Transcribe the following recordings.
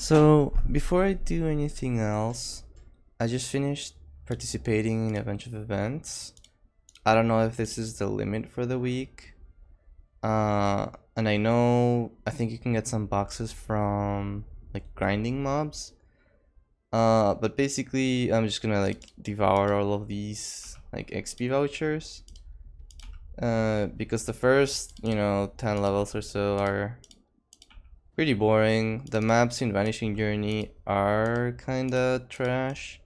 So, before I do anything else, I just finished participating in a bunch of events. I don't know if this is the limit for the week. And I think you can get some boxes from like grinding mobs. But basically, I'm just gonna like devour all of these like XP vouchers. Because the first, 10 levels or so are pretty boring. The maps in Vanishing Journey are kinda trash.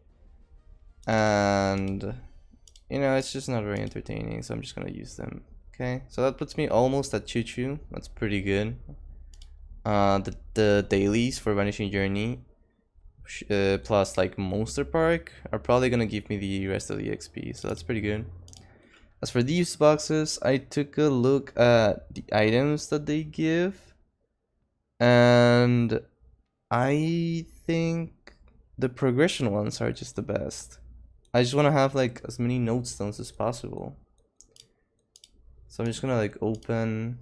And, it's just not very entertaining, so I'm just gonna use them. Okay, so that puts me almost at Choo Choo. That's pretty good. The dailies for Vanishing Journey plus like Monster Park are probably gonna give me the rest of the XP, so that's pretty good. As for these boxes, I took a look at the items that they give, and I think the progression ones are just the best. I just want to have like as many node stones as possible. So I'm just gonna like open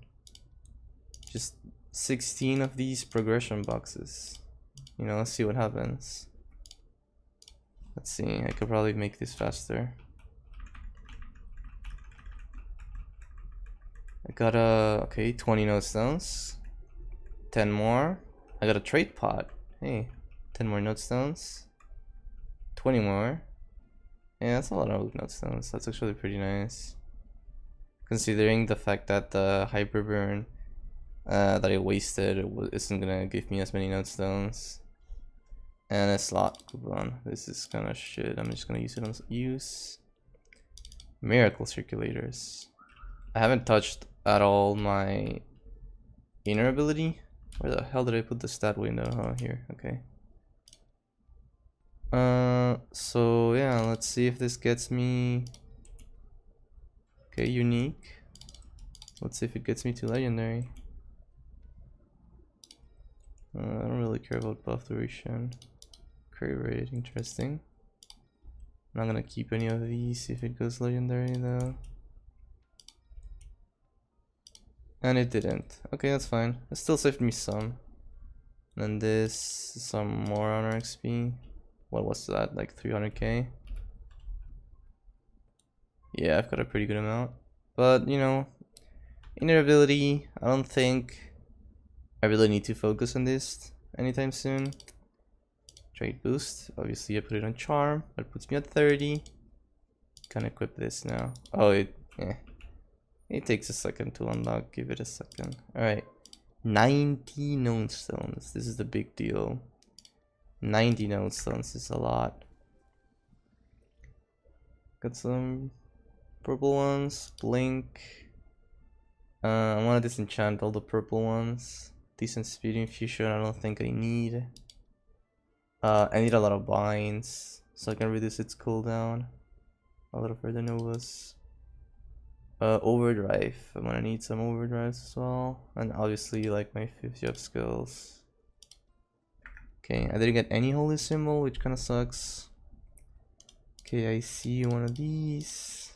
just 16 of these progression boxes. Let's see what happens. Let's see, I could probably make this faster. I got okay, 20 node stones. 10 more. I got a trade pot. Hey, 10 more node stones. 20 more. Yeah, that's a lot of node stones. That's actually pretty nice. Considering the fact that the hyper burn that I wasted isn't gonna give me as many node stones. And a slot coupon. This is kind of shit. I'm just gonna use it on use. Miracle circulators. I haven't touched at all my inner ability. Where the hell did I put the stat window? Oh, here. Okay. So yeah, let's see if this gets me. Okay, unique. Let's see if it gets me to legendary. I don't really care about buff duration. Curry rate, interesting. I'm not gonna keep any of these if it goes legendary though. And it didn't. Okay, that's fine. It still saved me some. And this, some more honor XP. What was that? Like 300k? Yeah, I've got a pretty good amount. But, inner ability, I don't think I really need to focus on this anytime soon. Trade boost. Obviously, I put it on charm. That puts me at 30. Can equip this now. Oh, it takes a second to unlock. Give it a second. Alright. 90 node stones. This is the big deal. 90 node stones is a lot. Got some purple ones. Blink. I want to disenchant all the purple ones. Decent speed infusion. I don't think I need. I need a lot of binds so I can reduce its cooldown. A lot of further novas. Overdrive. I'm gonna need some overdrives as well. And obviously like my 50 up skills. Okay, I didn't get any holy symbol, which kinda sucks. Okay, I see one of these.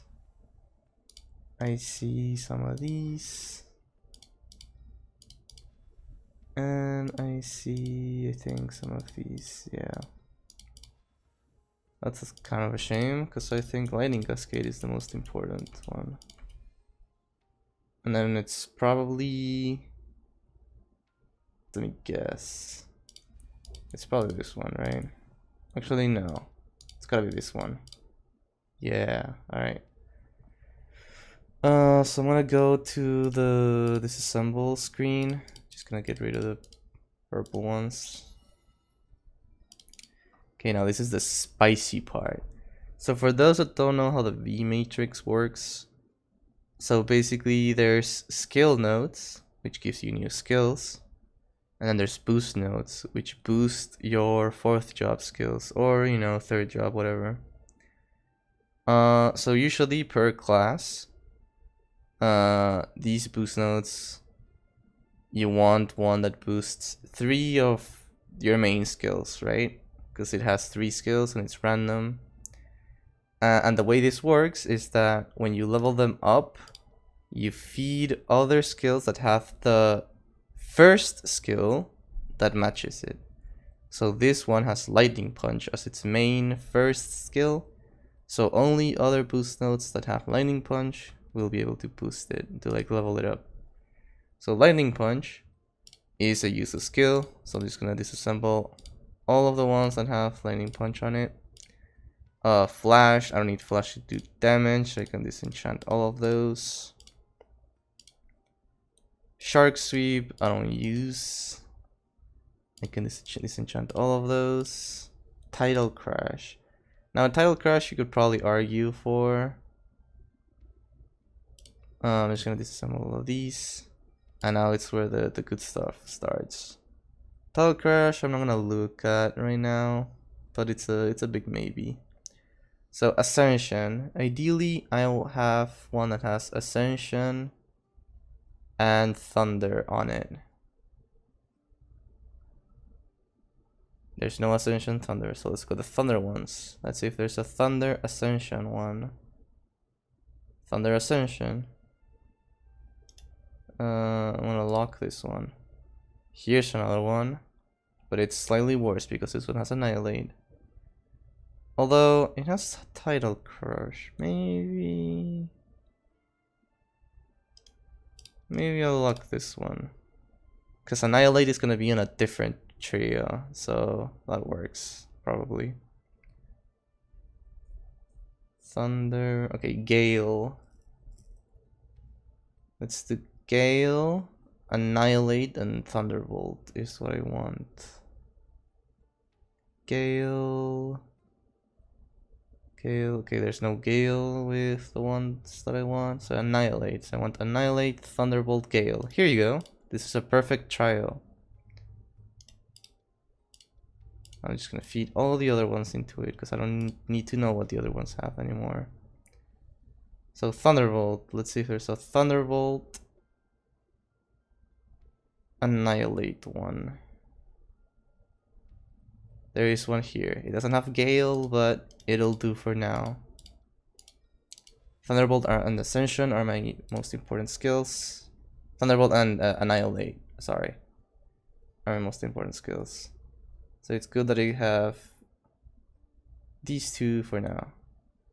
I see some of these. And I see, I think, some of these, yeah. That's kind of a shame, because I think Lightning Cascade is the most important one. And then it's probably, let me guess. It's probably this one, right? Actually, no. It's gotta be this one. Yeah, alright. So I'm gonna go to the disassemble screen. Just gonna get rid of the purple ones. Okay, now this is the spicy part. So for those that don't know how the V matrix works, so basically there's skill nodes, which gives you new skills. And then there's boost nodes, which boost your 4th job skills, or, 3rd job, whatever. So usually per class, these boost nodes, you want one that boosts 3 of your main skills, right? Because it has 3 skills and it's random. And the way this works is that when you level them up, you feed other skills that have the first skill that matches it. So this one has Lightning Punch as its main first skill. So only other boost nodes that have Lightning Punch will be able to boost it, to like level it up. So Lightning Punch is a useless skill, so I'm just gonna disassemble all of the ones that have Lightning Punch on it. Flash, I don't need Flash to do damage, I can disenchant all of those. Shark Sweep, I don't use. I can disenchant all of those. Tidal Crash. Now, Tidal Crash you could probably argue for. I'm just gonna disassemble all of these. And now it's where the good stuff starts. Tidal Crash I'm not gonna look at right now, but it's a big maybe. So Ascension. Ideally I will have one that has Ascension and Thunder on it. There's no Ascension Thunder, so let's go the Thunder ones. Let's see if there's a Thunder Ascension one. Thunder Ascension. I'm gonna lock this one. Here's another one, but it's slightly worse because this one has Annihilate. Although it has Tidal Crush. Maybe I'll lock this one, because Annihilate is gonna be in a different trio, so that works probably. Thunder. Okay, Gale. Let's do Gale, Annihilate, and Thunderbolt is what I want. Gale. Okay, there's no Gale with the ones that I want, so Annihilate. So I want Annihilate, Thunderbolt, Gale. Here you go. This is a perfect trio. I'm just gonna feed all the other ones into it because I don't need to know what the other ones have anymore. So Thunderbolt, let's see if there's a Thunderbolt, Annihilate one. There is one here. It doesn't have Gale, but it'll do for now. Thunderbolt and Ascension are my most important skills. Thunderbolt and Annihilate, sorry, are my most important skills. So it's good that I have these two for now.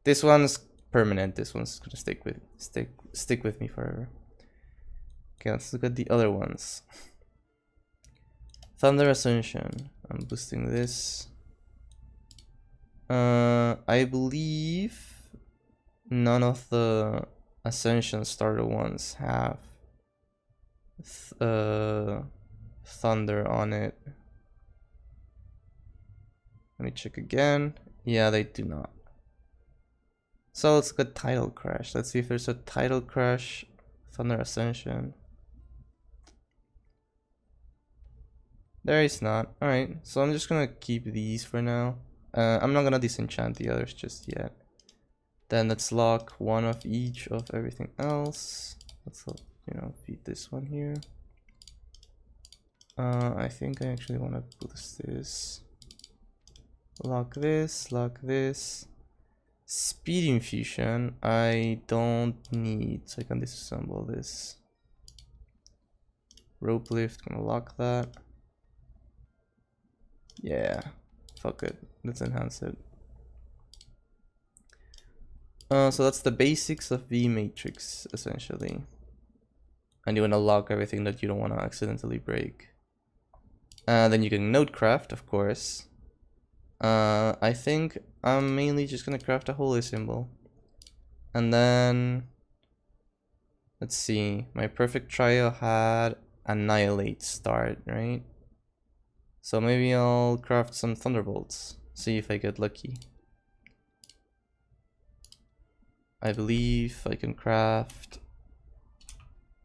This one's permanent. This one's gonna stick with me forever. Okay, let's look at the other ones. Thunder Ascension. I'm boosting this. I believe none of the Ascension starter ones have Thunder on it. Let me check again. Yeah, they do not. So let's go Tidal Crash. Let's see if there's a Tidal Crash Thunder Ascension. There is not. Alright, so I'm just gonna keep these for now. I'm not gonna disenchant the others just yet. Then let's lock one of each of everything else. Let's, feed this one here. I think I actually want to boost this. Lock this, lock this. Speed Infusion, I don't need, so I can disassemble this. Rope Lift, gonna lock that. Yeah, fuck it, let's enhance it. So that's the basics of V Matrix, essentially. And you wanna lock everything that you don't wanna accidentally break. Then you can node craft, of course. I think I'm mainly just gonna craft a holy symbol. And then let's see, my perfect trio had Annihilate start, right? So maybe I'll craft some Thunderbolts, see if I get lucky. I believe I can craft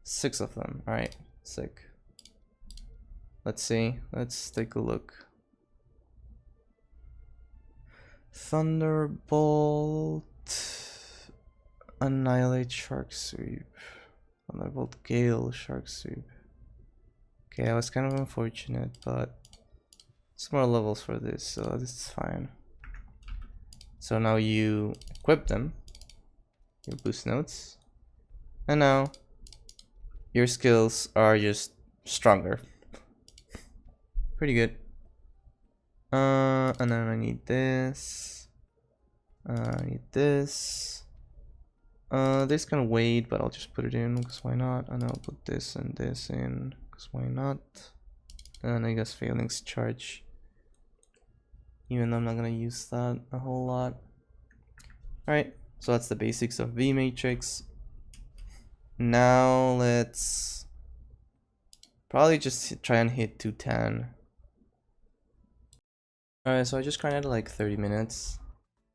6 of them. Alright, sick. Let's see, let's take a look. Thunderbolt, Annihilate, Shark Sweep. Thunderbolt, Gale, Shark Sweep. Okay, I was kind of unfortunate, but some more levels for this, so this is fine. So now you equip them, your boost notes, and now your skills are just stronger. Pretty good. And then I need this. I need this. This can wait, but I'll just put it in, because why not? And I'll put this and this in, because why not? And I guess Phalanx charge, even though I'm not gonna use that a whole lot. Alright, so that's the basics of V Matrix. Now let's probably just try and hit 210. Alright, so I just grinded like 30 minutes.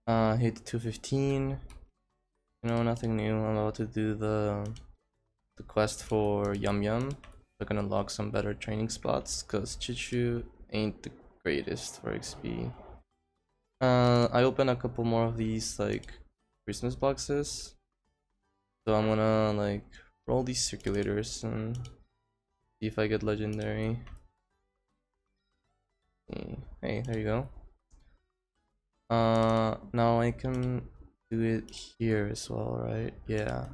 Hit 215. You know, nothing new. I'm about to do the quest for Yum Yum. I can unlock some better training spots, because Chichu ain't the greatest for XP. I opened a couple more of these like Christmas boxes, so I'm gonna like roll these circulators and see if I get legendary. Hey, there you go. Now I can do it here as well, right? Yeah.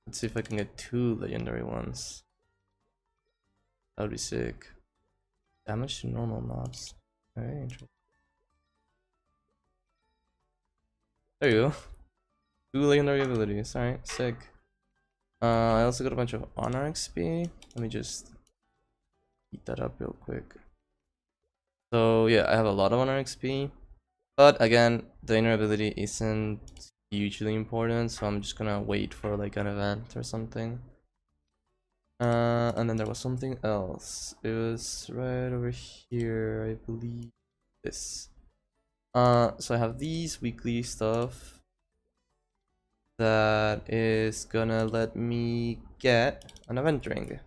Let's see if I can get 2 legendary ones. That would be sick. Damage to normal mobs. Very interesting. There you go. 2 legendary abilities. Alright, sick. I also got a bunch of honor XP. Let me just eat that up real quick. So yeah, I have a lot of honor XP. But again, the inner ability isn't hugely important, so I'm just gonna wait for like an event or something. And then there was something else. It was right over here, I believe. This. So I have these weekly stuff that is gonna let me get an event ring.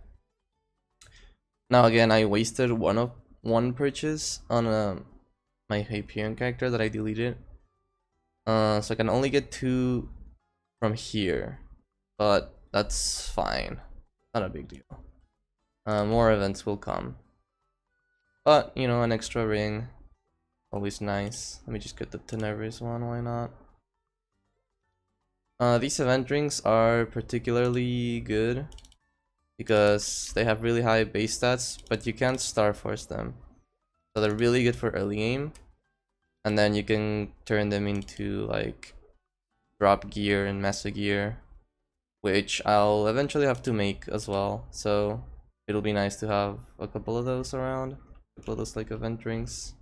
Now again, I wasted one purchase on my Hyperion character that I deleted. So I can only get 2 from here, but that's fine. Not a big deal. More events will come. But, you know, an extra ring, always nice. Let me just get the Tenebris one, why not? These event rings are particularly good because they have really high base stats, but you can't star force them. So they're really good for early game. And then you can turn them into like drop gear and mesa gear, which I'll eventually have to make as well. So it'll be nice to have a couple of those around, a couple of those like event rings.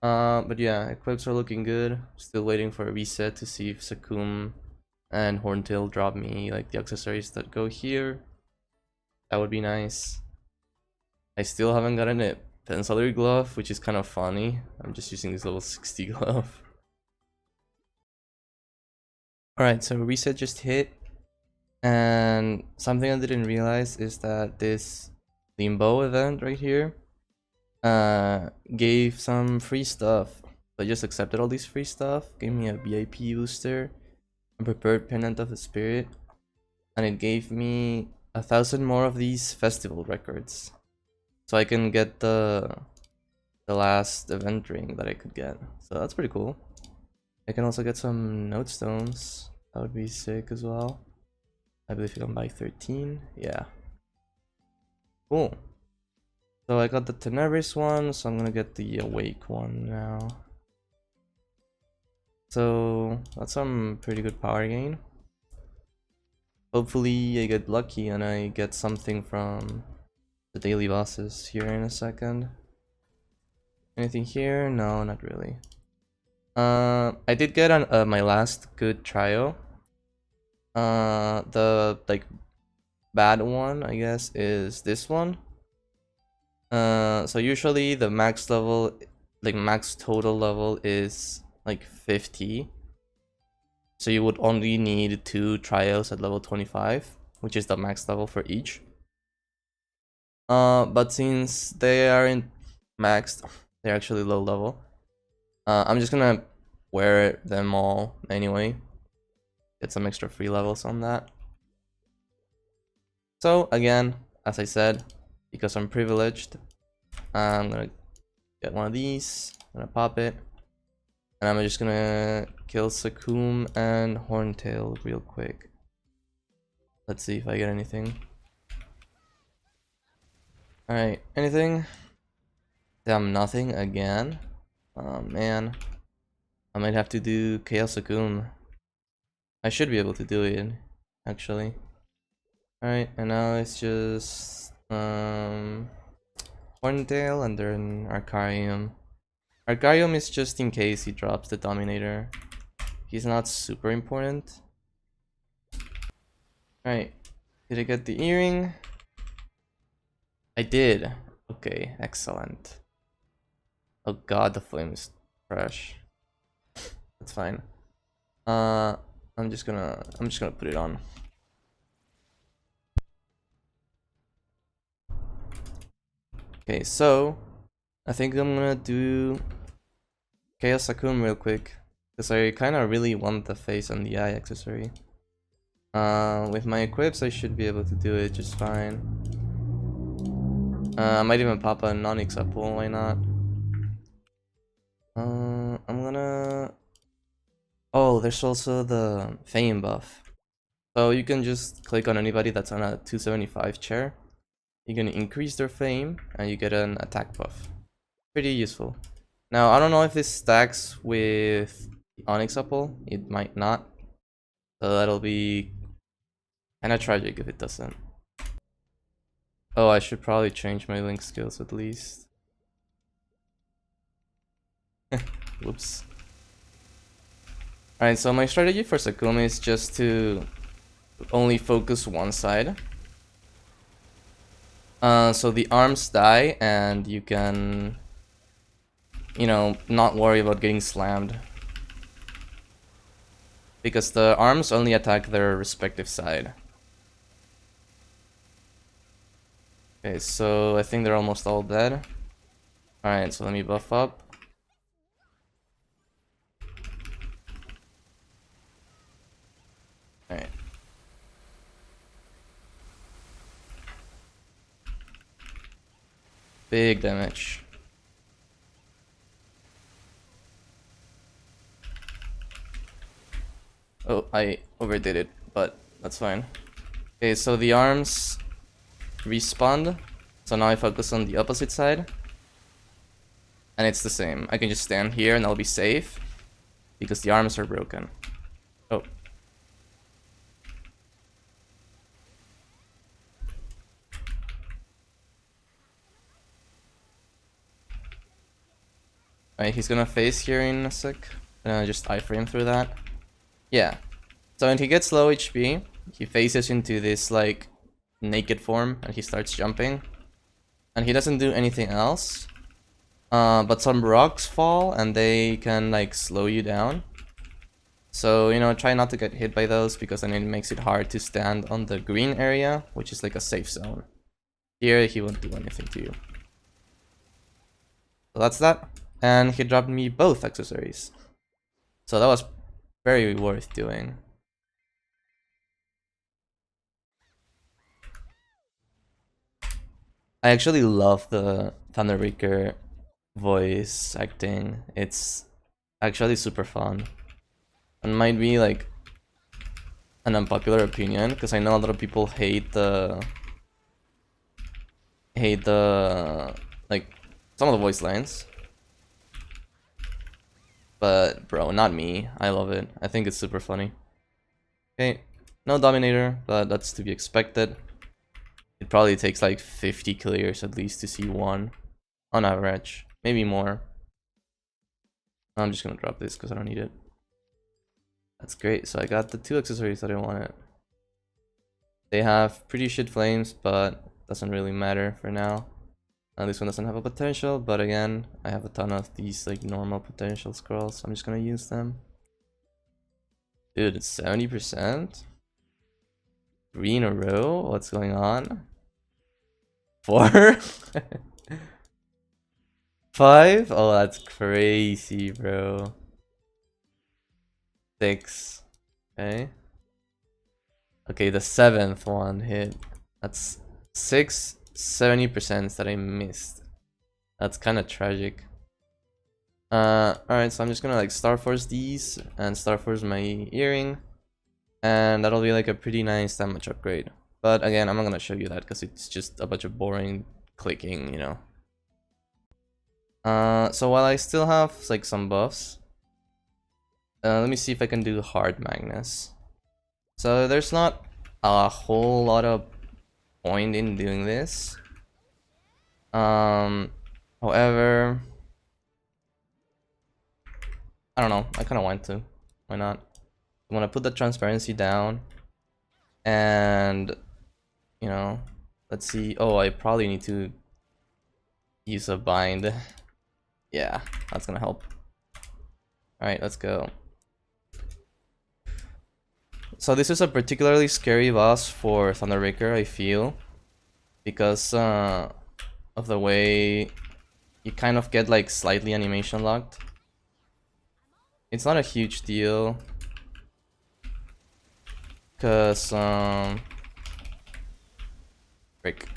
But yeah, equips are looking good. Still waiting for a reset to see if Sakum and Horntail drop me like the accessories that go here. That would be nice. I still haven't gotten a Pencillery glove, which is kind of funny. I'm just using this level 60 glove. Alright, so reset just hit. And something I didn't realize is that this Limbo event right here gave some free stuff. So I just accepted all these free stuff, gave me a VIP booster, a prepared pennant of the spirit, and it gave me 1,000 more of these festival records. So I can get the last event ring that I could get. So that's pretty cool. I can also get some note stones. That would be sick as well. I believe you can buy 13. Yeah. Cool. So I got the Tenebris one, so I'm gonna get the Awake one now. So that's some pretty good power gain. Hopefully I get lucky and I get something from the daily bosses here in a second. Anything here? No, not really. I did get on my last good trio. The like bad one, I guess, is this one. So usually the max level, like max total level is like 50. So you would only need 2 trials at level 25, which is the max level for each. But since they aren't maxed, they're actually low level. I'm just gonna wear them all anyway. Get some extra free levels on that. So again, as I said, because I'm privileged, I'm gonna get one of these, I'm gonna pop it, and I'm just gonna kill Sakum and Horntail real quick. Let's see if I get anything. Alright, anything? Damn, nothing again. Oh man. I might have to do Chaos Akun. I should be able to do it, actually. Alright, and now it's just Horntail and then Arcarium. Arcarium is just in case he drops the Dominator. He's not super important. Alright, did I get the earring? I did. Okay, excellent. Oh god, the flame is fresh. That's fine. I'm just gonna put it on. Okay, so I think I'm gonna do Chaos Akun real quick, because I kind of really want the face and the eye accessory. With my equips, I should be able to do it just fine. I might even pop a non-X apple, why not? I'm gonna... Oh, there's also the fame buff. So you can just click on anybody that's on a 275 chair. You can increase their fame, and you get an attack buff. Pretty useful. Now, I don't know if this stacks with the Onyx Apple. It might not. So that'll be kinda tragic if it doesn't. Oh, I should probably change my link skills at least. Whoops. Alright, so my strategy for Sakumi is just to only focus one side. So the arms die and you can, you know, not worry about getting slammed. Because the arms only attack their respective side. Okay, so I think they're almost all dead. Alright, so let me buff up. Alright. Big damage. Oh, I overdid it, but that's fine. Okay, so the arms respawned. So now I focus on the opposite side. And it's the same. I can just stand here and I'll be safe. Because the arms are broken. Oh. Alright, he's gonna face here in a sec. Just iframe through that. Yeah. So when he gets low HP, he faces into this like naked form and he starts jumping. And he doesn't do anything else. But some rocks fall and they can like slow you down. So, you know, try not to get hit by those because then it makes it hard to stand on the green area, which is like a safe zone. Here, he won't do anything to you. So that's that. And he dropped me both accessories. So that was very worth doing. I actually love the Thunderbreaker voice acting. It's actually super fun. And might be like an unpopular opinion because I know a lot of people hate the like some of the voice lines. But bro, not me. I love it. I think it's super funny. Okay, no Dominator, but that's to be expected. It probably takes like 50 clears at least to see one on average, maybe more. I'm just gonna drop this because I don't need it. That's great. So I got the two accessories that I wanted. They have pretty shit flames, but doesn't really matter for now. This one doesn't have a potential, but again, I have a ton of these like normal potential scrolls, so I'm just gonna use them. Dude, it's 70%? 3 in a row? What's going on? 4? 5? Oh, that's crazy, bro. 6. Okay. Okay, the 7th one hit. That's 6 70% that I missed. That's kind of tragic. Alright, so I'm just gonna like Star Force these and Star Force my earring. And that'll be like a pretty nice damage upgrade. But again, I'm not gonna show you that because it's just a bunch of boring clicking, you know. So while I still have like some buffs, let me see if I can do hard Magnus. So there's not a whole lot of point in doing this. However, I don't know. I kind of want to. Why not? I want to put the transparency down, and you know, let's see. Oh, I probably need to use a bind. Yeah, that's gonna help. All right, let's go. So this is a particularly scary boss for Thunderbreaker, I feel, because of the way you kind of get like slightly animation locked. It's not a huge deal, cause frick.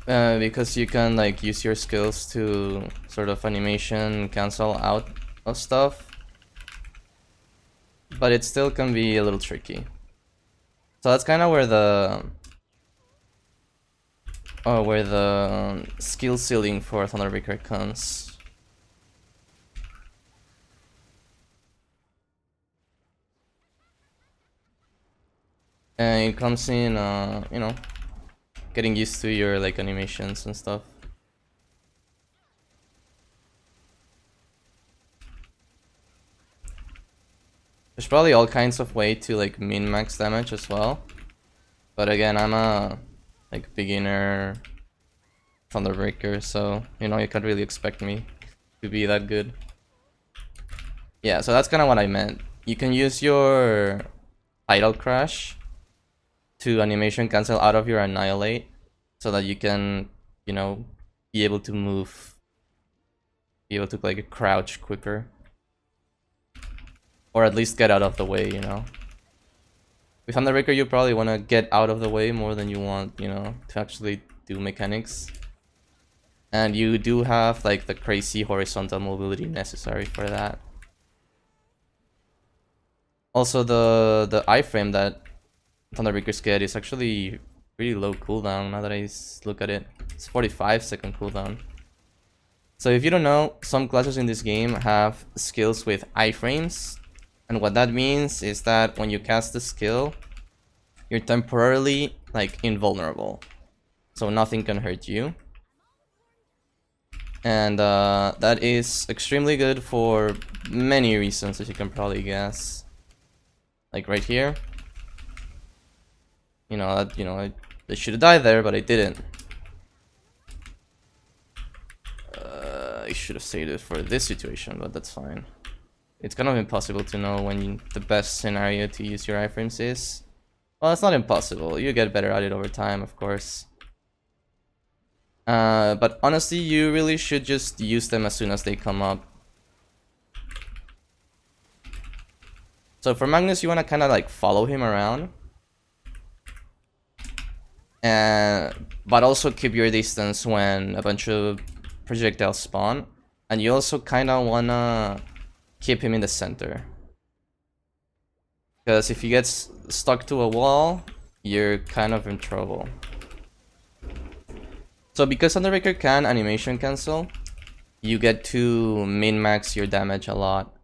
Because you can like use your skills to sort of animation cancel out of stuff, but it still can be a little tricky. So that's kind of where the skill ceiling for Thunderbreaker comes. And it comes in, you know, getting used to your like animations and stuff. There's probably all kinds of way to like min-max damage as well, but again, I'm a like beginner Thunderbreaker, so you know you can't really expect me to be that good. Yeah, so that's kind of what I meant. You can use your Idle Crash to animation cancel out of your Annihilate, so that you can, you know, be able to move, be able to like crouch quicker, or at least get out of the way, you know. With Thunderbreaker, you probably want to get out of the way more than you want, you know, to actually do mechanics. And you do have like the crazy horizontal mobility necessary for that. Also, the iframe that Thunderbreakers get is actually pretty low cooldown now that I look at it. It's 45-second cooldown. So if you don't know, some classes in this game have skills with iframes. And what that means is that when you cast the skill, you're temporarily like invulnerable. So nothing can hurt you. And that is extremely good for many reasons, as you can probably guess. Like right here. You know, I should have died there, but I didn't. I should have saved it for this situation, but that's fine. It's kind of impossible to know when the best scenario to use your iframes is. Well, it's not impossible. You get better at it over time, of course. But honestly, you really should just use them as soon as they come up. So for Magnus, you want to kind of like follow him around. But also keep your distance when a bunch of projectiles spawn. And you also kind of want to keep him in the center. Because if he gets stuck to a wall, you're kind of in trouble. So because Thunderbreaker can animation cancel, you get to min-max your damage a lot.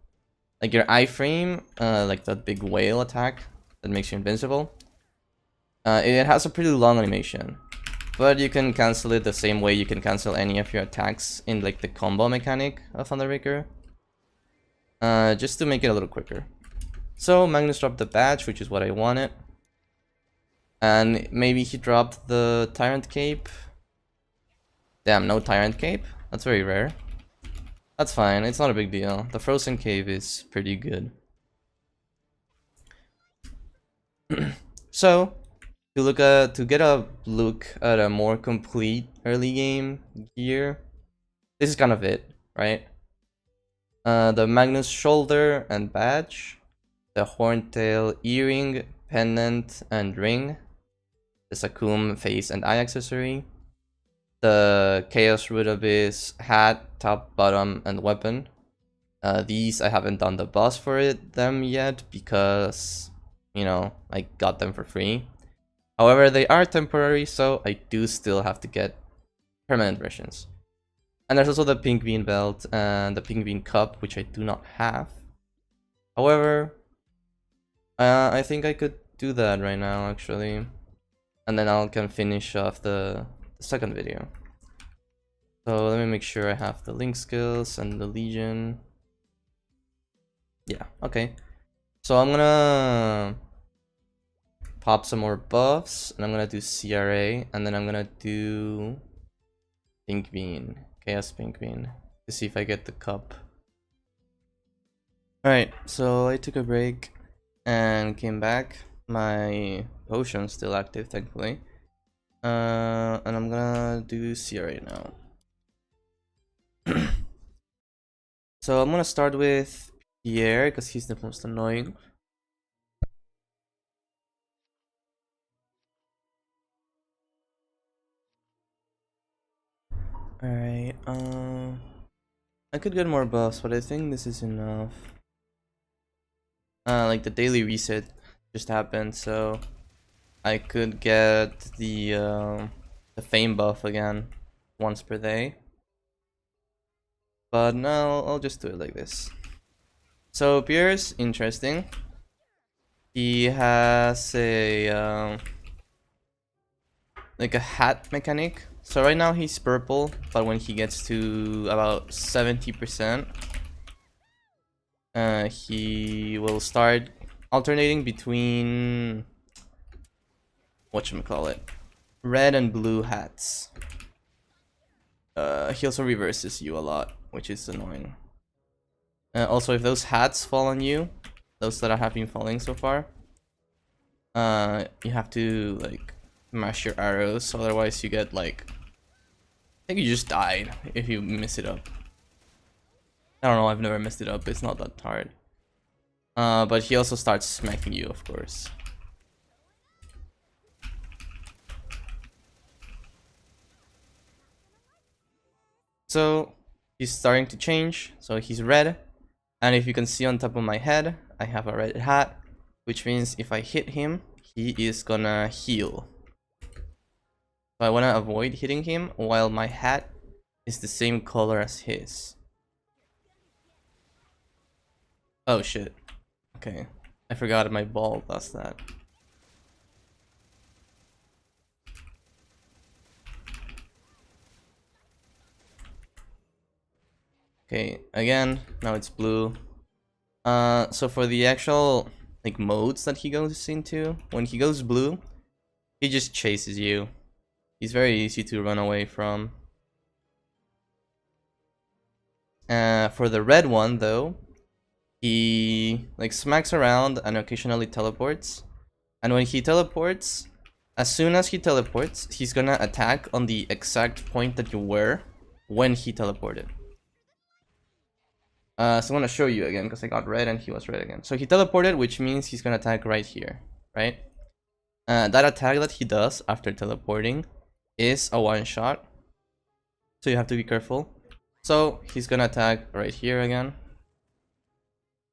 Like your iframe, like that big whale attack that makes you invincible, it has a pretty long animation. But you can cancel it the same way you can cancel any of your attacks in like the combo mechanic of Thunderbreaker. Just to make it a little quicker. So Magnus dropped the badge, which is what I wanted. And maybe he dropped the Tyrant Cape. Damn, no Tyrant Cape? That's very rare. That's fine, it's not a big deal. The Frozen Cave is pretty good. So, to get a look at a more complete early game gear, this is kind of it, right? The Magnus shoulder and badge, the Horntail earring, pendant, and ring, the Sakum face and eye accessory, the Chaos Root Abyss hat, top, bottom, and weapon. These I haven't done the boss for them yet because, you know, I got them for free. However, they are temporary, so I do still have to get permanent versions. And there's also the pink bean belt and the pink bean cup, which I do not have. However, I think I could do that right now, actually. And then I can finish off the second video. So let me make sure I have the link skills and the legion. Yeah, okay. So I'm gonna pop some more buffs, and I'm gonna do CRA, and then I'm gonna do pink bean, chaos pink bean, to see if I get the cup. Alright, so I took a break and came back. My potion's still active, thankfully. And I'm gonna do CRA now. So I'm gonna start with Pierre, because he's the most annoying. Alright, I could get more buffs, but I think this is enough. Like the daily reset just happened, so I could get the fame buff again once per day. But no, I'll just do it like this. So Pierre's interesting. He has a like a hat mechanic. So right now he's purple, but when he gets to about 70%, he will start alternating between whatchamacallit, red and blue hats. He also reverses you a lot, which is annoying. Also, if those hats fall on you, those that have been falling so far, you have to like mash your arrows, otherwise you get like, I think you just died if you miss it up. I don't know, I've never messed it up, it's not that hard. But he also starts smacking you, of course. So he's starting to change, so he's red. And if you can see on top of my head, I have a red hat, which means if I hit him, he is gonna heal. So I wanna avoid hitting him while my hat is the same color as his. Oh shit. Okay. I forgot my ball does that. Okay, again, now it's blue. So for the actual like modes that he goes into, when he goes blue, he just chases you. He's very easy to run away from. For the red one though, he like smacks around and occasionally teleports. And when he teleports, as soon as he teleports, he's gonna attack on the exact point that you were when he teleported. So I'm gonna show you again because I got red and he was red again. So he teleported, which means he's gonna attack right here, right? That attack that he does after teleporting is a one-shot, so you have to be careful. So he's gonna attack right here again.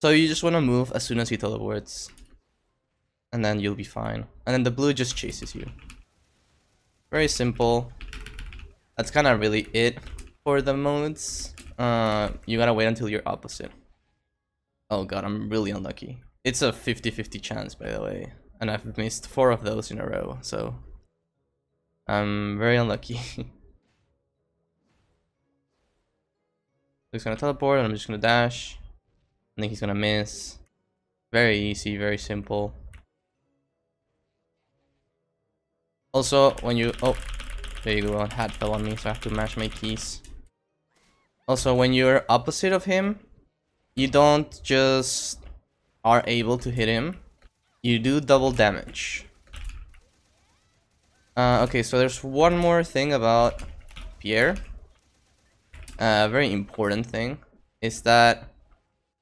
So you just wanna move as soon as he teleports, and then you'll be fine. And then the blue just chases you. Very simple. That's kind of really it for the modes. You gotta wait until you're opposite. Oh god, I'm really unlucky. It's a 50-50 chance, by the way. And I've missed 4 of those in a row, so I'm very unlucky. He's gonna teleport, and I'm just gonna dash. I think he's gonna miss. Very easy, very simple. Also, when you... Oh, there you go, a hat fell on me, so I have to mash my keys. Also, when you're opposite of him, you don't just are able to hit him. You do double damage. Okay, so there's one more thing about Pierre. A very important thing is that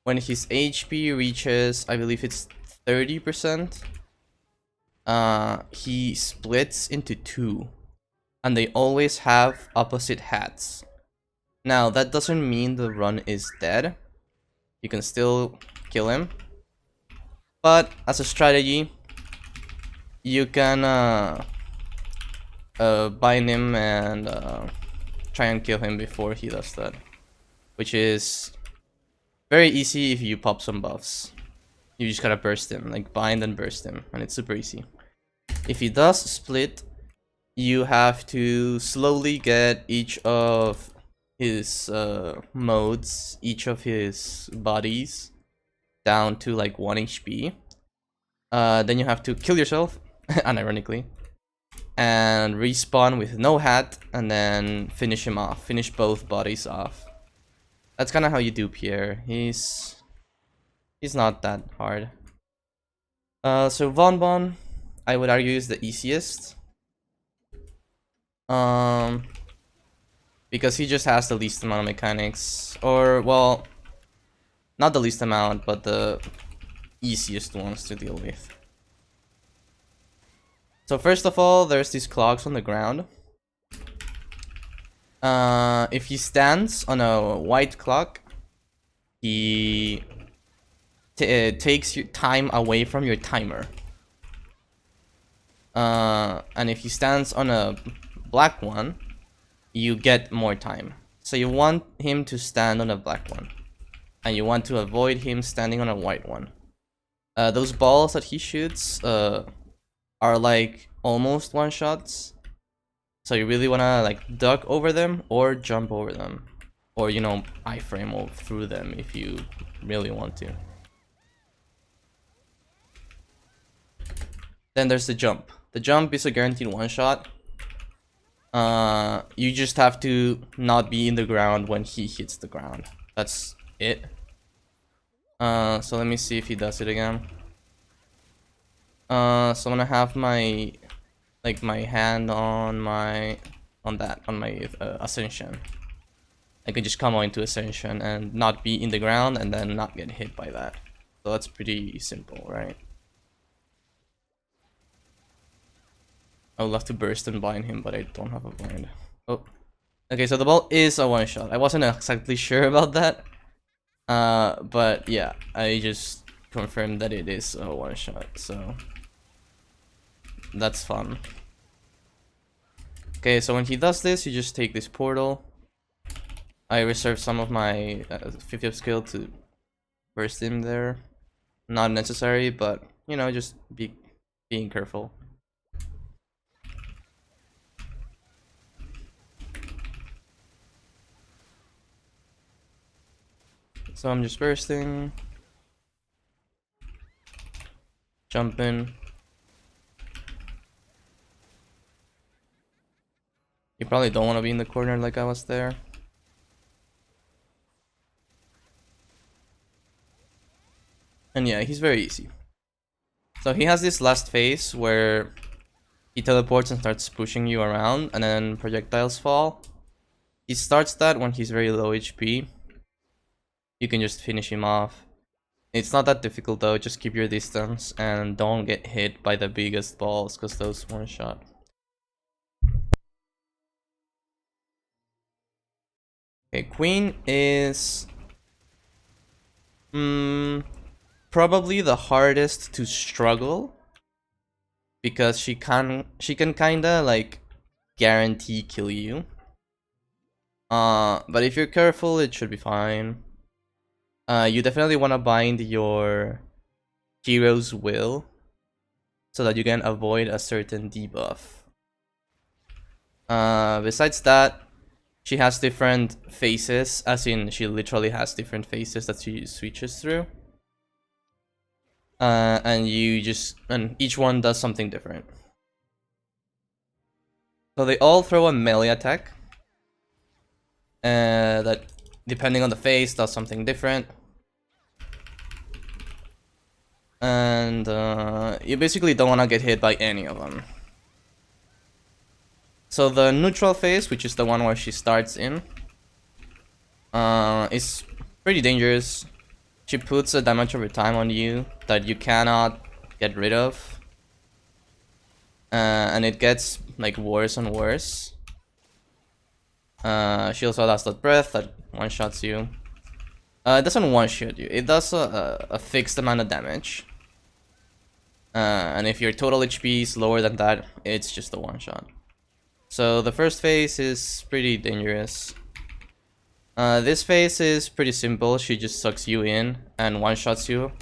when his HP reaches, I believe it's 30%, he splits into 2. And they always have opposite hats. Now, that doesn't mean the run is dead. You can still kill him. But as a strategy, you can bind him and try and kill him before he does that, which is very easy if you pop some buffs. You just gotta burst him, like bind and burst him, and it's super easy. If he does split, you have to slowly get each of his modes, each of his bodies down to like 1 HP. Then you have to kill yourself, unironically, and respawn with no hat, and then finish him off. Finish both bodies off. That's kind of how you do Pierre. He's not that hard. So Von, I would argue, is the easiest. Because he just has the least amount of mechanics, or well, not the least amount, but the easiest ones to deal with. So first of all, there's these clogs on the ground. If he stands on a white clock, he takes your time away from your timer. And if he stands on a black one, you get more time. So you want him to stand on a black one, and you want to avoid him standing on a white one. Those balls that he shoots are like almost one shots, so you really wanna like duck over them or jump over them, or you know, iframe through them if you really want to. Then there's the jump. The jump is a guaranteed one shot. You just have to not be in the ground when he hits the ground. That's it. So let me see if he does it again. So I'm gonna have my hand on my ascension. I can just come on into ascension and not be in the ground and then not get hit by that. So that's pretty simple, right? I would love to burst and blind him, but I don't have a blind. Oh, okay. So the ball is a one shot. I wasn't exactly sure about that. But yeah, I just confirmed that it is a one shot. So that's fun. Okay, so when he does this, you just take this portal. I reserve some of my 50 of skill to burst him there. Not necessary, but you know, just being careful. So I'm just bursting, jumping. You probably don't want to be in the corner like I was there. And yeah, he's very easy. So he has this last phase where he teleports and starts pushing you around, and then projectiles fall. He starts that when he's very low HP. You can just finish him off. It's not that difficult though, just keep your distance and don't get hit by the biggest balls, because those one shot. Okay, Queen is probably the hardest to struggle, because she can kinda like guarantee kill you. But if you're careful, it should be fine. You definitely want to bind your hero's will so that you can avoid a certain debuff. Besides that, she has different phases, as in she literally has different phases that she switches through. And each one does something different. So they all throw a melee attack. That, depending on the phase, does something different. And you basically don't want to get hit by any of them. So the neutral phase, which is the one where she starts in, is pretty dangerous. She puts a damage over time on you that you cannot get rid of. And it gets like worse and worse. She also has that breath that one-shots you. It doesn't one-shot you, it does a fixed amount of damage. And if your total HP is lower than that, it's just a one-shot. So the first phase is pretty dangerous. This phase is pretty simple. She just sucks you in and one-shots you.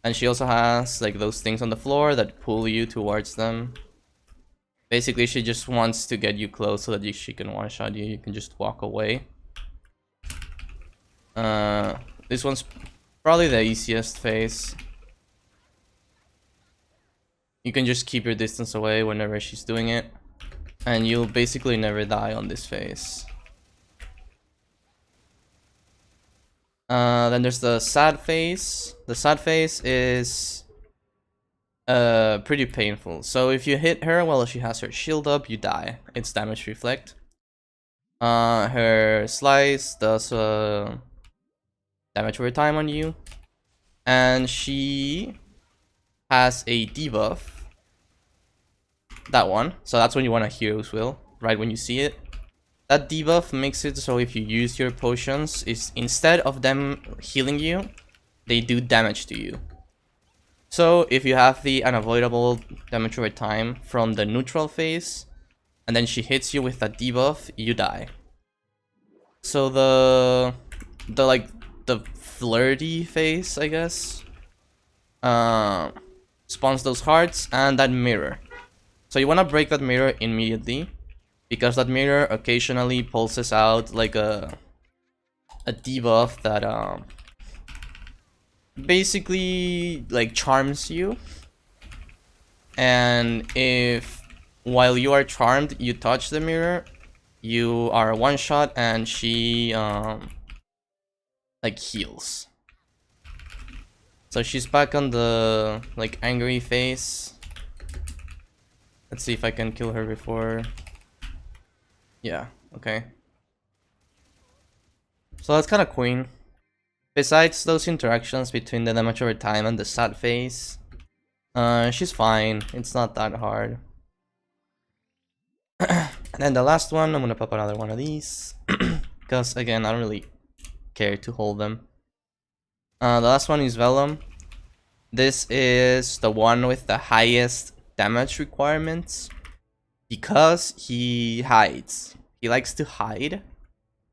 And she also has like those things on the floor that pull you towards them. Basically, she just wants to get you close so that she can one-shot you. You can just walk away. This one's probably the easiest phase. You can just keep your distance away whenever she's doing it. And you'll basically never die on this phase. Then there's the sad phase. The sad phase is pretty painful. So if you hit her while she has her shield up, you die. It's damage reflect. Her slice does damage over time on you. And she has a debuff. That one. So that's when you want a hero's will, right when you see it. That debuff makes it so if you use your potions, is instead of them healing you, they do damage to you. So if you have the unavoidable damage over time from the neutral phase, and then she hits you with that debuff, you die. So the flirty phase, I guess, spawns those hearts and that mirror. So you want to break that mirror immediately, because that mirror occasionally pulses out like a debuff that basically like charms you. And if while you are charmed you touch the mirror, you are one shot and she like heals. So she's back on the like angry phase. Let's see if I can kill her before. Yeah, okay. So that's kind of queen. Besides those interactions between the damage over time and the sad phase, she's fine. It's not that hard. And then the last one, I'm gonna pop another one of these. Because again, I don't really care to hold them. The last one is Vellum. This is the one with the highest damage requirements because he hides. He likes to hide,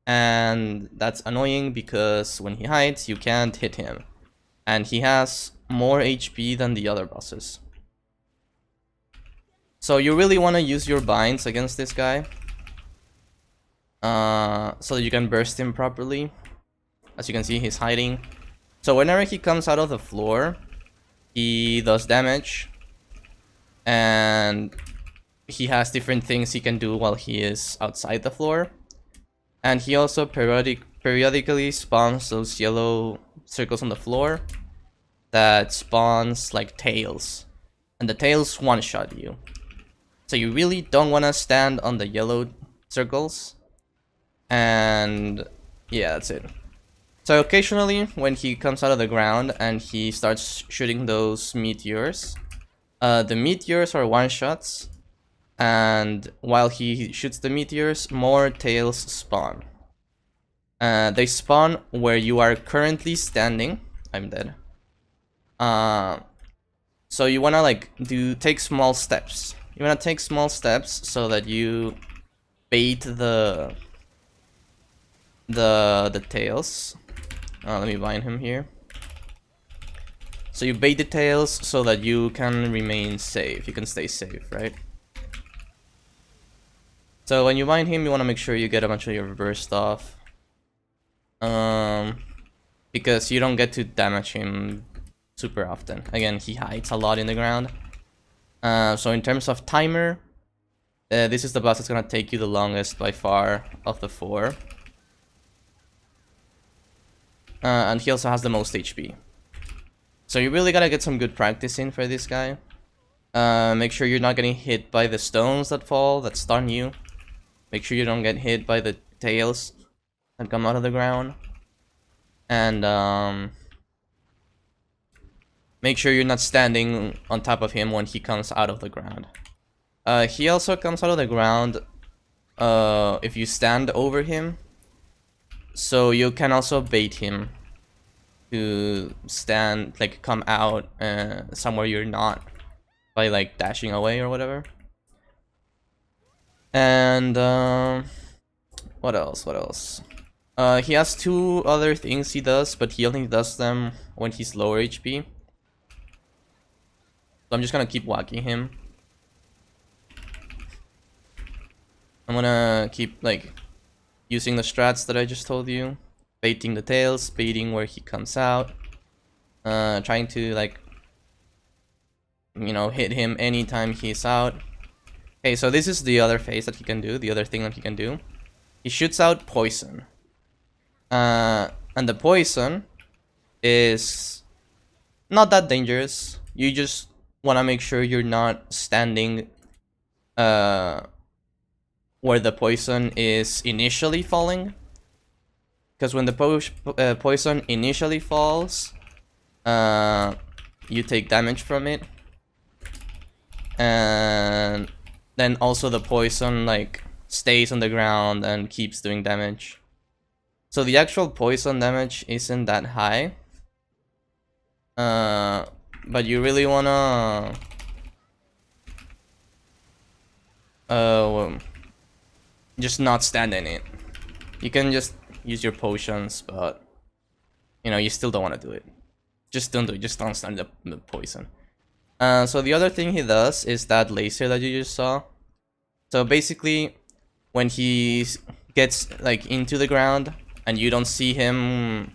and that's annoying because when he hides you can't hit him, and he has more HP than the other bosses. So you really want to use your binds against this guy so that you can burst him properly. As you can see, he's hiding. So whenever he comes out of the floor, he does damage, and he has different things he can do while he is outside the floor. And he also periodically spawns those yellow circles on the floor that spawns like tails, and the tails one-shot you. So you really don't want to stand on the yellow circles. And yeah, that's it. So occasionally when he comes out of the ground and he starts shooting those meteors, the meteors are one-shots, and while he shoots the meteors, more tails spawn. They spawn where you are currently standing. I'm dead. So you wanna like take small steps. You wanna take small steps so that you bait the tails. Let me bind him here. So you bait the tails so that you can remain safe. You can stay safe, right? So when you bind him, you want to make sure you get a bunch of your burst off. Because you don't get to damage him super often. Again, he hides a lot in the ground. So in terms of timer, this is the boss that's gonna take you the longest by far of the 4. And he also has the most HP. So you really gotta get some good practice in for this guy. Make sure you're not getting hit by the stones that fall, that stun you. Make sure you don't get hit by the tails that come out of the ground. And make sure you're not standing on top of him when he comes out of the ground. He also comes out of the ground if you stand over him. So you can also bait him to stand, like come out somewhere you're not by like dashing away or whatever. And what else? What else? He has 2 other things he does, but he only does them when he's lower HP. So I'm just gonna keep whacking him. I'm gonna keep like using the strats that I just told you. Baiting the tails, baiting where he comes out. Trying to like, you know, hit him anytime he's out. Okay, so this is the other phase that he can do, the other thing that he can do. He shoots out poison. And the poison is not that dangerous. You just want to make sure you're not standing where the poison is initially falling. Because when the poison initially falls, you take damage from it. And then also the poison like stays on the ground and keeps doing damage. So the actual poison damage isn't that high. But you really wanna just not stand in it. You can just use your potions, but you know, you still don't want to do it. Just don't do it. Just don't stand the poison. So the other thing he does is that laser that you just saw. So basically, when he gets like into the ground and you don't see him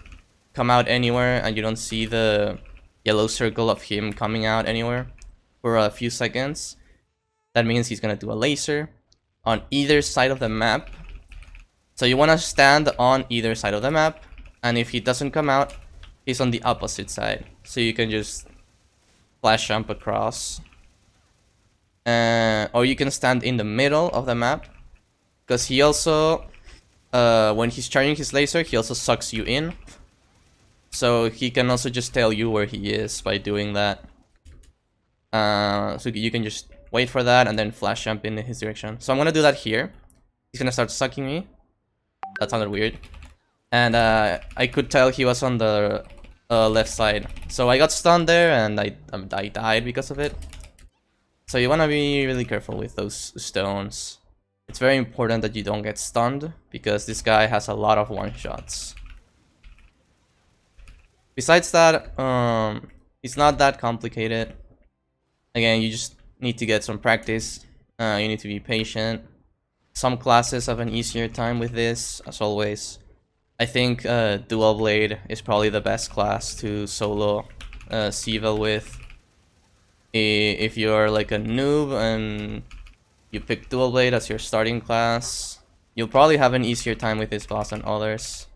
come out anywhere, and you don't see the yellow circle of him coming out anywhere for a few seconds, that means he's gonna do a laser on either side of the map. So you want to stand on either side of the map, and if he doesn't come out, he's on the opposite side. So you can just flash jump across. Or you can stand in the middle of the map, because he also, when he's charging his laser, he also sucks you in. So he can also just tell you where he is by doing that. So you can just wait for that and then flash jump in his direction. So I'm gonna do that here. He's gonna start sucking me. That sounded weird. And I could tell he was on the left side. So I got stunned there, and I died because of it. So you want to be really careful with those stones. It's very important that you don't get stunned, because this guy has a lot of one-shots. Besides that, it's not that complicated. Again, you just need to get some practice. You need to be patient. Some classes have an easier time with this, as always. I think Dual Blade is probably the best class to solo Siva with. If you're like a noob and you pick Dual Blade as your starting class, you'll probably have an easier time with this boss than others.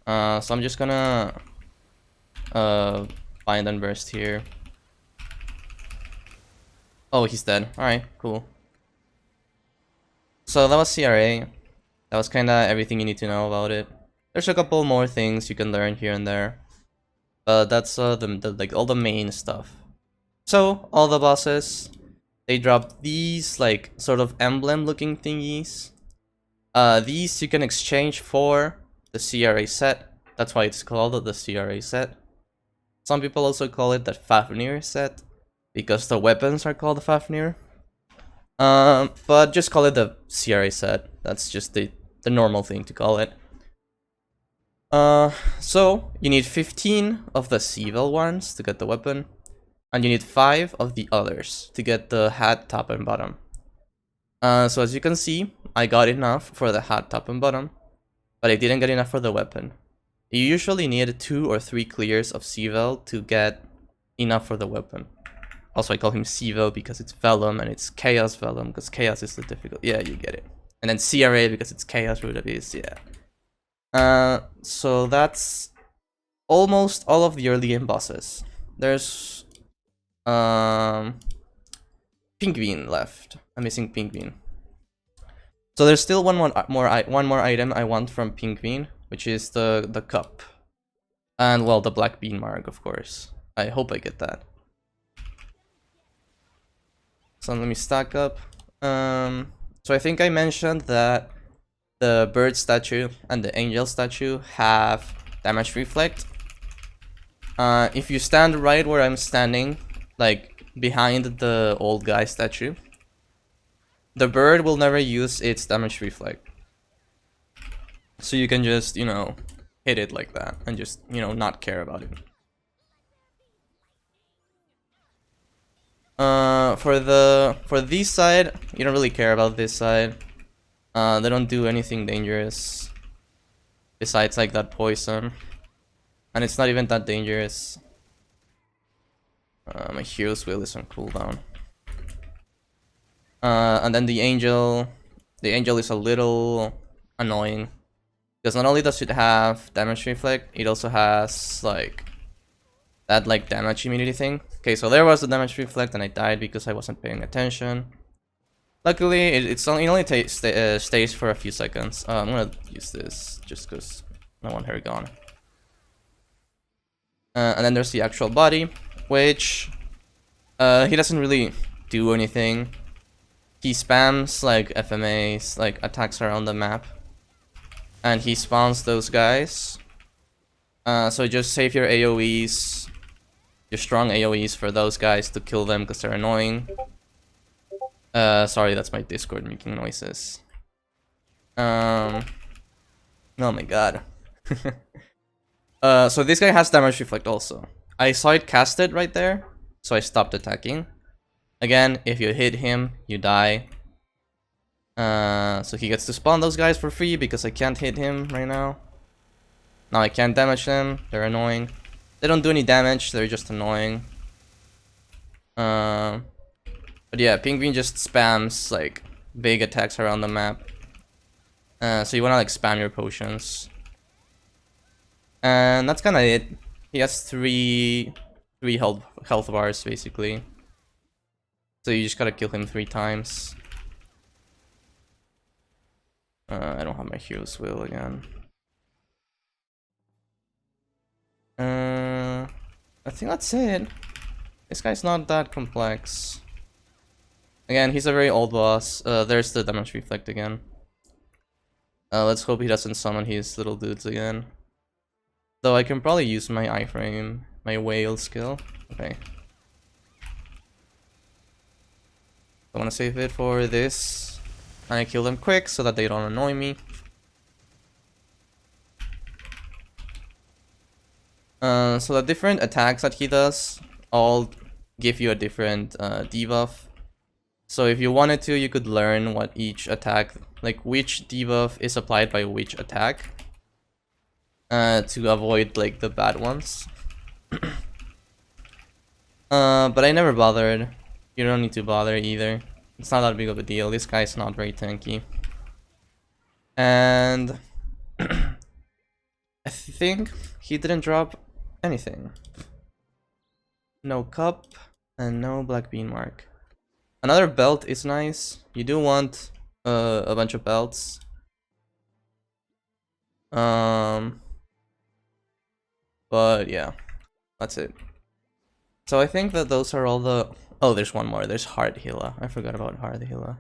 So I'm just gonna bind and burst here. Oh, he's dead. Alright, cool. So that was CRA. That was kinda everything you need to know about it. There's a couple more things you can learn here and there, but that's like all the main stuff. So all the bosses, they drop these like sort of emblem looking thingies. These you can exchange for the CRA set. That's why it's called the CRA set. Some people also call it the Fafnir set, because the weapons are called the Fafnir. But just call it the CRA set. That's just the normal thing to call it. So you need 15 of the Civil ones to get the weapon, and you need 5 of the others to get the hat top and bottom. So as you can see, I got enough for the hat top and bottom, but I didn't get enough for the weapon. You usually need 2 or 3 clears of Civil to get enough for the weapon. Also, I call him Sivo because it's Vellum, and it's Chaos Vellum because Chaos is the difficult. Yeah, you get it. And then CRA because it's Chaos Root of Abyss. Yeah. So that's almost all of the early game bosses. There's Pink left. I'm missing Pink. So there's still one more item I want from Pink, which is the cup, and well, the black bean mark, of course. I hope I get that. So let me stack up. So I think I mentioned that the bird statue and the angel statue have damage reflect. If you stand right where I'm standing, like behind the old guy statue, the bird will never use its damage reflect. So you can just, you know, hit it like that and just, you know, not care about it. For this side, you don't really care about this side. They don't do anything dangerous besides like that poison, and it's not even that dangerous. My hero's will is on cooldown. And then the angel is a little annoying because not only does it have damage reflect, it also has like that like damage immunity thing. Okay, so there was the damage reflect and I died because I wasn't paying attention. Luckily, it only stays for a few seconds. I'm gonna use this just because I want her gone. And then there's the actual body, which he doesn't really do anything. He spams like FMAs, like attacks around the map, and he spawns those guys. So just save your AoEs, your strong AoEs for those guys to kill them because they're annoying. Sorry, that's my Discord making noises. Oh my god. So this guy has damage reflect also. I saw it casted right there, so I stopped attacking. Again, if you hit him, you die. So he gets to spawn those guys for free because I can't hit him right now. Now I can't damage them, they're annoying. They don't do any damage, they're just annoying. But yeah, Penguin just spams like big attacks around the map. So you wanna like spam your potions. And that's kinda it. He has three health bars basically. So you just gotta kill him 3 times. I don't have my hero's will again. I think that's it. This guy's not that complex. Again, he's a very old boss. There's the damage reflect again. Let's hope he doesn't summon his little dudes again. Though I can probably use my iframe, my whale skill. Okay. I want to save it for this. And I kill them quick so that they don't annoy me. So the different attacks that he does all give you a different debuff. So if you wanted to, you could learn what each attack, like which debuff is applied by which attack, to avoid like the bad ones. But I never bothered. You don't need to bother either. It's not that big of a deal. This guy's not very tanky. And I think he didn't drop anything. No cup and no black bean mark. Another belt is nice. You do want a bunch of belts. But yeah, that's it. So I think that those are all the... Oh, there's one more. There's Hard Healer. I forgot about Hard Healer.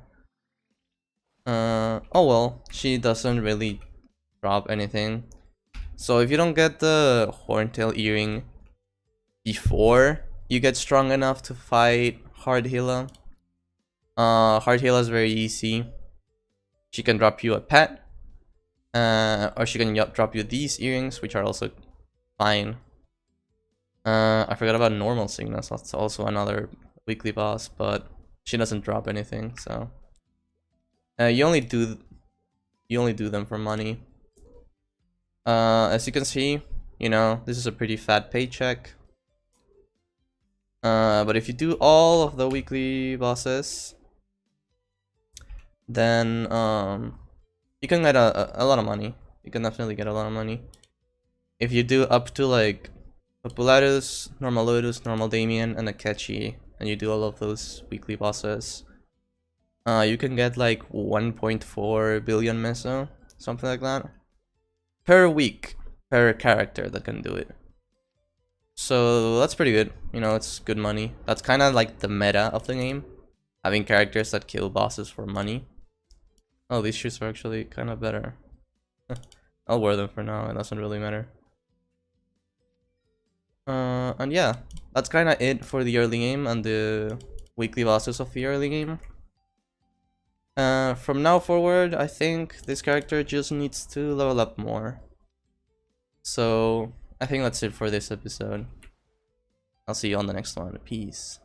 Oh well, she doesn't really drop anything. So if you don't get the Horntail Earring before you get strong enough to fight Hard Healer, Hard Healer is very easy. She can drop you a pet, or she can drop you these earrings, which are also fine. I forgot about Normal Sickness. That's also another weekly boss, but she doesn't drop anything. So you only do them for money. As you can see, you know, this is a pretty fat paycheck. But if you do all of the weekly bosses, then you can get a lot of money. You can definitely get a lot of money. If you do up to like Populatus, Normal Lotus, Normal Damien, and Akechi, and you do all of those weekly bosses, you can get like 1.4 billion meso, something like that, per week, per character that can do it. So that's pretty good. You know, it's good money. That's kind of like the meta of the game, having characters that kill bosses for money. Oh, these shoes are actually kind of better. I'll wear them for now, it doesn't really matter. And yeah, that's kind of it for the early game and the weekly bosses of the early game. From now forward, I think this character just needs to level up more. So I think that's it for this episode. I'll see you on the next one. Peace.